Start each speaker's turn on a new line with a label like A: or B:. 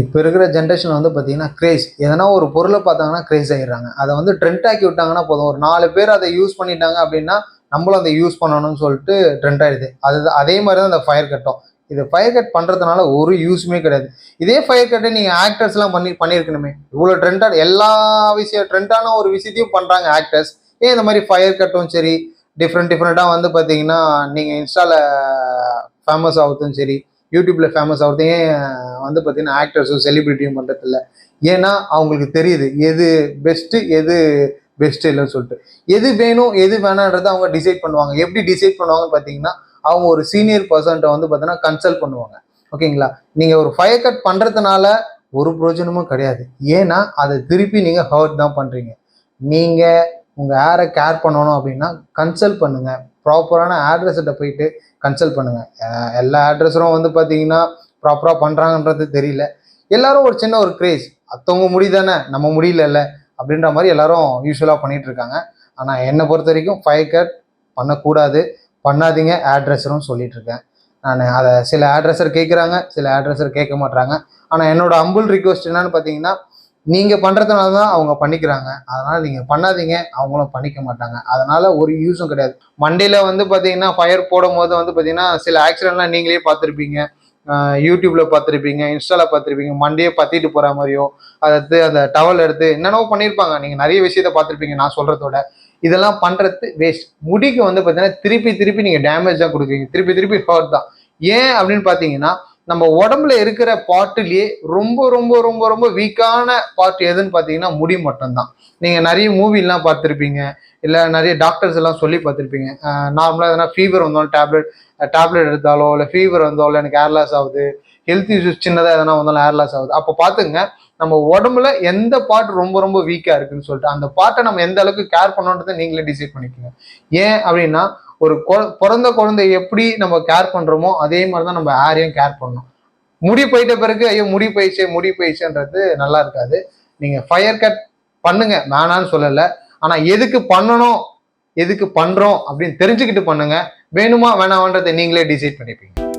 A: இப்போ இருக்கிற ஜென்ரேஷனில் வந்து பார்த்தீங்கன்னா கிரேஸ் எதனா ஒரு பொருளை பார்த்தாங்கன்னா கிரேஸ் ஆகிடுறாங்க. அதை வந்து ட்ரெண்ட் ஆக்கி விட்டாங்கன்னா போதும், ஒரு 4 பேர் அதை யூஸ் பண்ணிட்டாங்க அப்படின்னா நம்மளும் அதை யூஸ் பண்ணணும்னு சொல்லிட்டு ட்ரெண்ட் ஆகிடுது. அதே மாதிரி தான் இந்த ஃபயர் கட்டும். இது ஃபயர் கட் பண்ணுறதுனால ஒரு யூஸுமே கிடையாது. இதே ஃபயர் கட்டை நீங்கள் ஆக்டர்ஸ்லாம் பண்ணியிருக்கணுமே. இவ்வளோ ட்ரெண்டாக எல்லா ட்ரெண்டான ஒரு விஷயத்தையும் பண்ணுறாங்க ஆக்டர்ஸ். ஏன் இந்த மாதிரி ஃபயர் கட்டும் சரி, டிஃப்ரெண்ட்டாக வந்து பார்த்தீங்கன்னா நீங்கள் இன்ஸ்டாவில் ஃபேமஸ் ஆகுதும் சரி, யூடியூப்ல ஃபேமஸ் ஆகுறது ஏன் வந்து பார்த்தீங்கன்னா ஆக்டர்ஸும் செலிபிரிட்டியும் பண்ணுறதில்ல? ஏன்னா அவங்களுக்கு தெரியுது எது பெஸ்ட்டு, எது பெஸ்ட் இல்லைன்னு சொல்லிட்டு. எது வேணும் எது வேணான்றதை அவங்க டிசைட் பண்ணுவாங்க. எப்படி டிசைட் பண்ணுவாங்கன்னு பார்த்தீங்கன்னா, அவங்க ஒரு சீனியர் பர்சன்ட்டை வந்து பார்த்தீங்கன்னா கன்சல்ட் பண்ணுவாங்க. ஓகேங்களா? நீங்கள் ஒரு ஃபயர் கட் பண்ணுறதுனால ஒரு பிரயோஜனமும் கிடையாது. ஏன்னா அதை திருப்பி நீங்கள் ஹர்ட் தான் பண்ணுறீங்க. நீங்கள் உங்கள் ஹேரை கேர் பண்ணணும் அப்படின்னா கன்சல்ட் பண்ணுங்கள். ப்ராப்பரான ஹேர் போயிட்டு கன்சல்ட் பண்ணுங்கள். எல்லா ஹேர் வந்து பார்த்தீங்கன்னா ப்ராப்பராக பண்ணுறாங்கன்றது தெரியல. எல்லாரும் ஒரு சின்ன ஒரு கிரேஸ், மற்றவங்க முடி தானே நம்ம முடியல அப்படின்ற மாதிரி எல்லாரும் யூஸ்வலாக பண்ணிட்டு இருக்காங்க. ஆனால் என்னை பொறுத்த வரைக்கும் ஃபயர் கட் பண்ணக்கூடாது, பண்ணாதீங்க ஹேர் சொல்லிட்டு இருக்கேன். நான் அதை சில ஹேர் கேட்குறாங்க, சில ஹேர் கேட்க மாட்டாங்க. ஆனால் என்னோட ஹம்பிள் ரிக்வெஸ்ட் என்னன்னு பார்த்தீங்கன்னா, நீங்கள் பண்ணுறதுனால தான் அவங்க பண்ணிக்கிறாங்க. அதனால் நீங்கள் பண்ணாதீங்க, அவங்களும் பண்ணிக்க மாட்டாங்க. அதனால் ஒரு யூஸும் கிடையாது. மண்டேல வந்து பார்த்தீங்கன்னா ஃபயர் போடும் போது வந்து பார்த்தீங்கன்னா சில ஆக்சிடென்ட்லாம் நீங்களே பார்த்துருப்பீங்க. யூடியூப்ல பார்த்துருப்பீங்க, இன்ஸ்டால பார்த்துருப்பீங்க. மண்டையே பற்றிட்டு போகிற மாதிரியோ, அதாவது அந்த டவல் எடுத்து என்னென்னவோ பண்ணியிருப்பாங்க. நீங்கள் நிறைய விஷயத்த பார்த்துருப்பீங்க நான் சொல்கிறதோட. இதெல்லாம் பண்ணுறது வேஸ்ட். முடிக்கு வந்து பார்த்தீங்கன்னா திருப்பி நீங்கள் டேமேஜ் தான் கொடுக்குறீங்க, திருப்பி ஹர்ட் தான். ஏன் அப்படின்னு பார்த்தீங்கன்னா, நம்ம உடம்புல இருக்கிற பார்ட்டுலயே ரொம்ப ரொம்ப ரொம்ப ரொம்ப வீக்கான பார்ட் எதுன்னு பார்த்தீங்கன்னா முடி மட்டும்தான். நீங்கள் நிறைய மூவிலாம் பார்த்துருப்பீங்க, இல்லை நிறைய டாக்டர்ஸ் எல்லாம் சொல்லி பார்த்துருப்பீங்க. நார்மலாக எதனா ஃபீவர் வந்தாலும் டேப்லெட் எடுத்தாலோ, இல்லை ஃபீவர் வந்தாலோ எனக்கு ஹேர் லாஸ் ஆகுது, ஹெல்த் இஷ்யூஸ் சின்னதாக எதனா வந்தாலும் ஹேர் லாஸ் ஆகுது. அப்போ பார்த்துங்க, நம்ம உடம்புல எந்த பார்ட் ரொம்ப ரொம்ப வீக்காக இருக்குன்னு சொல்லிட்டு அந்த பார்ட்டை நம்ம எந்த அளவுக்கு கேர் பண்ணணுன்றதை நீங்களே டிசைட் பண்ணிக்கோங்க. ஏன் அப்படின்னா, ஒரு பிறந்த குழந்தை எப்படி நம்ம கேர் பண்ணுறோமோ அதே மாதிரி தான் நம்ம ஹேரையும் கேர் பண்ணணும். முடி போயிட்ட பிறகு ஐயோ முடி போயிடுச்சுன்றது நல்லா இருக்காது. நீங்கள் ஃபயர் கட் பண்ணுங்க, வேணான்னு சொல்லலை. ஆனால் எதுக்கு பண்ணணும், எதுக்கு பண்ணுறோம் அப்படின்னு தெரிஞ்சுக்கிட்டு பண்ணுங்க. வேணுமா வேணாமன்றதை நீங்களே டிசைட் பண்ணிப்பீங்க.